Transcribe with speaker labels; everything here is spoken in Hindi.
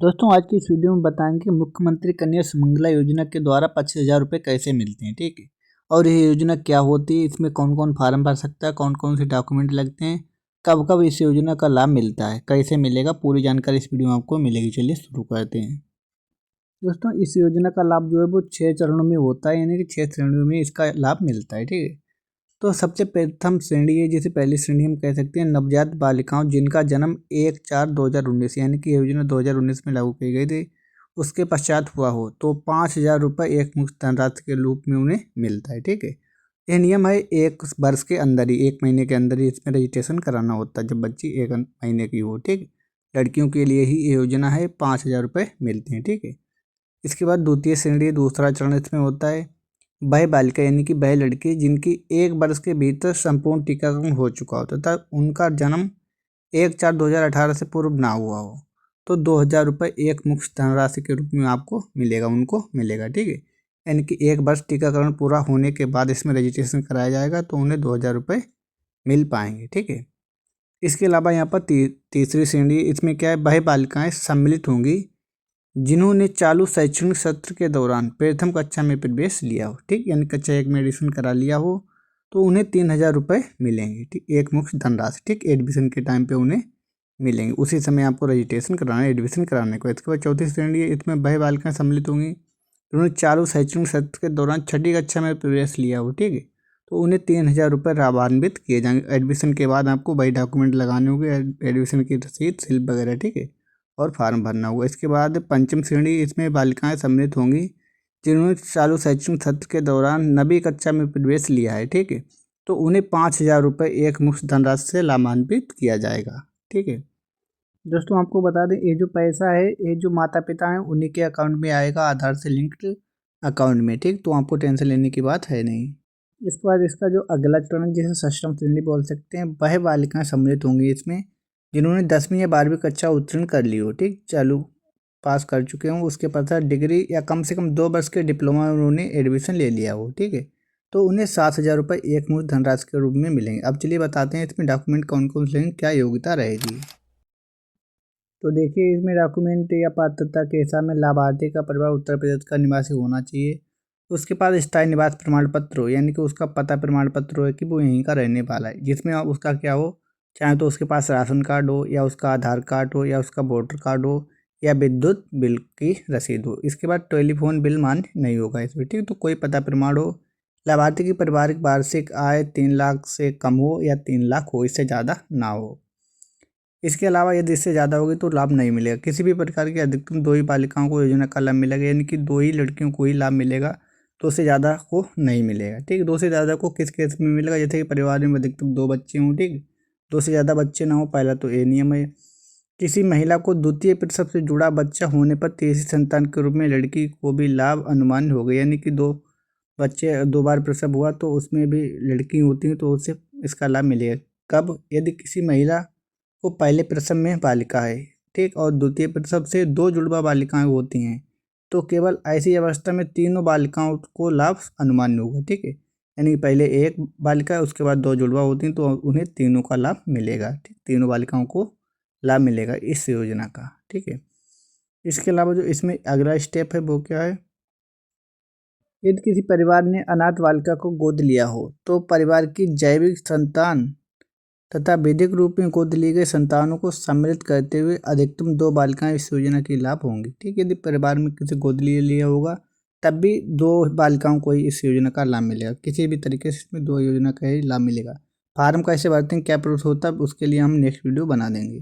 Speaker 1: दोस्तों आज की इस वीडियो में बताएंगे कि मुख्यमंत्री कन्या सुमंगला योजना के द्वारा 25,000 रुपये कैसे मिलते हैं। ठीक है। और ये योजना क्या होती है, इसमें कौन कौन फार्म भर सकता है, कौन कौन से डॉक्यूमेंट लगते हैं, कब कब इस योजना का लाभ मिलता है, कैसे मिलेगा, पूरी जानकारी इस वीडियो में आपको मिलेगी। चलिए शुरू करते हैं। दोस्तों इस योजना का लाभ जो है वो 6 चरणों में होता है, यानी कि 6 श्रेणियों में इसका लाभ मिलता है। ठीक है। तो सबसे प्रथम श्रेणी है, जिसे पहली श्रेणी हम कह सकते हैं, नवजात बालिकाओं जिनका जन्म 1/4/2019 यानी कि योजना 2019 में लागू की गई थी उसके पश्चात हुआ हो तो 5,000 रुपये एक मुश्त धनराशि के रूप में उन्हें मिलता है। ठीक है। यह नियम है 1 वर्ष के अंदर ही, 1 महीने के अंदर ही इसमें रजिस्ट्रेशन कराना होता है जब बच्ची 1 महीने की हो। ठीक। लड़कियों के लिए ही ये योजना है, 5,000 रुपये मिलते हैं। ठीक है। इसके बाद द्वितीय श्रेणी, दूसरा चरण इसमें होता है वह बालिका यानी कि वह लड़की जिनकी 1 वर्ष के भीतर संपूर्ण टीकाकरण हो चुका हो तथा उनका जन्म 1/4/2018 से पूर्व ना हुआ हो तो 2,000 रुपये एक मुश्त धनराशि के रूप में आपको मिलेगा, उनको मिलेगा। ठीक है। यानी कि 1 वर्ष टीकाकरण पूरा होने के बाद इसमें रजिस्ट्रेशन कराया जाएगा तो उन्हें 2,000 रुपये मिल पाएंगे। ठीक है। इसके अलावा यहाँ पर तीसरी श्रेणी, इसमें क्या है, वह बालिकाएँ सम्मिलित होंगी जिन्होंने चालू शैक्षणिक सत्र के दौरान प्रथम कक्षा में प्रवेश लिया हो। ठीक। यानी कक्षा 1 में एडमिशन करा लिया हो तो उन्हें 3,000 रुपये मिलेंगे। ठीक। एक मुश्त धनराशि। ठीक। एडमिशन के टाइम पे उन्हें मिलेंगे, उसी समय आपको रजिस्ट्रेशन कराना है एडमिशन कराने को। इसके बाद चौथी श्रेणी है, इसमें वह बालिकाएँ सम्मिलित होंगी जिन्होंने चालू शैक्षणिक सत्र के दौरान 6ठी कक्षा में प्रवेश लिया हो। ठीक है। तो उन्हें 3,000 रुपये लाभान्वित किए जाएंगे। एडमिशन के बाद आपको वही डॉक्यूमेंट लगाने होंगे, एडमिशन की रसीद, स्लिप वगैरह। ठीक है। और फार्म भरना होगा। इसके बाद पंचम श्रेणी, इसमें बालिकाएं सम्मिलित होंगी जिन्होंने चालू शैक्षणिक सत्र के दौरान 9वीं कक्षा में प्रवेश लिया है। ठीक है। तो उन्हें 5,000 रुपये एक मुश्त धनराशि से लाभान्वित किया जाएगा। ठीक है। दोस्तों आपको बता दें, ये जो पैसा है ये जो माता पिता हैं उन्हीं के अकाउंट में आएगा, आधार से लिंक्ड अकाउंट में। ठीक। तो आपको टेंशन लेने की बात है नहीं। इसके बाद इसका जो अगला चरण जिसे सक्षम श्रेणी बोल सकते हैं, वह बालिकाएं सम्मिलित होंगी इसमें जिन्होंने 10वीं या 12वीं कक्षा उत्तीर्ण कर ली हो। ठीक। चालू पास कर चुके हों, उसके पश्चात डिग्री या कम से कम 2 वर्ष के डिप्लोमा में उन्होंने एडमिशन ले लिया हो। ठीक है। तो उन्हें 7,000 रुपये एक मुश्त धनराशि के रूप में मिलेंगे। अब चलिए बताते हैं इसमें डॉक्यूमेंट कौन कौन से लेंगे, क्या योग्यता रहेगी। तो देखिए इसमें डॉक्यूमेंट या पात्रता के हिसाब में लाभार्थी का परिवार उत्तर प्रदेश का निवासी होना चाहिए, उसके पास स्थायी निवास प्रमाण पत्र हो, यानी कि उसका पता प्रमाण पत्र हो कि वो यहीं का रहने वाला है, जिसमें उसका क्या हो, चाहे तो उसके पास राशन कार्ड हो या उसका आधार कार्ड हो या उसका वोटर कार्ड हो या विद्युत बिल की रसीद हो। इसके बाद टेलीफोन बिल मान्य नहीं होगा इसमें। ठीक। तो कोई पता प्रमाण हो। लाभार्थी की पारिवारिक वार्षिक आय 3 लाख से कम हो या 3 लाख हो, इससे ज़्यादा ना हो। इसके अलावा यदि इससे ज़्यादा होगी तो लाभ नहीं मिलेगा। किसी भी प्रकार की अधिकतम 2 ही बालिकाओं को योजना का लाभ मिलेगा, यानी कि 2 ही लड़कियों को ही लाभ मिलेगा, तो उससे ज़्यादा को नहीं मिलेगा। ठीक। 2 से ज़्यादा को किस केस में मिलेगा, जैसे कि परिवार में अधिकतम 2 बच्चे हों। ठीक। 2 से ज़्यादा बच्चे ना हो, पहला तो ये नियम है। किसी महिला को द्वितीय प्रसव से जुड़ा बच्चा होने पर तीसरी संतान के रूप में लड़की को भी लाभ अनुमान हो गया, यानी कि 2 बच्चे 2 बार प्रसव हुआ तो उसमें भी लड़की होती है तो उससे इसका लाभ मिलेगा। कब, यदि किसी महिला को पहले प्रसव में बालिका है, ठीक, और द्वितीय प्रसव से 2 जुड़वा बालिकाएं होती हैं तो केवल ऐसी अवस्था में तीनों बालिकाओं को लाभ अनुमान होगा। ठीक है। यानी पहले 1 बालिका है, उसके बाद 2 जुड़वा होती हैं तो उन्हें तीनों का लाभ मिलेगा। ठीक। तीनों बालिकाओं को लाभ मिलेगा इस योजना का। ठीक है। इसके अलावा जो इसमें अगला स्टेप है वो क्या है, यदि किसी परिवार ने अनाथ बालिका को गोद लिया हो तो परिवार की जैविक संतान तथा वैदिक रूप में गोद ली गई संतानों को सम्मिलित करते हुए अधिकतम 2 बालिकाएं इस योजना की लाभ होंगी। ठीक है। यदि परिवार में किसी गोद लिया होगा तब भी 2 बालिकाओं को ही इस योजना का लाभ मिलेगा। किसी भी तरीके से इसमें 2 योजना का ही लाभ मिलेगा। फार्म कैसे भरते हैं, क्या प्रोसेस होता है, उसके लिए हम नेक्स्ट वीडियो बना देंगे।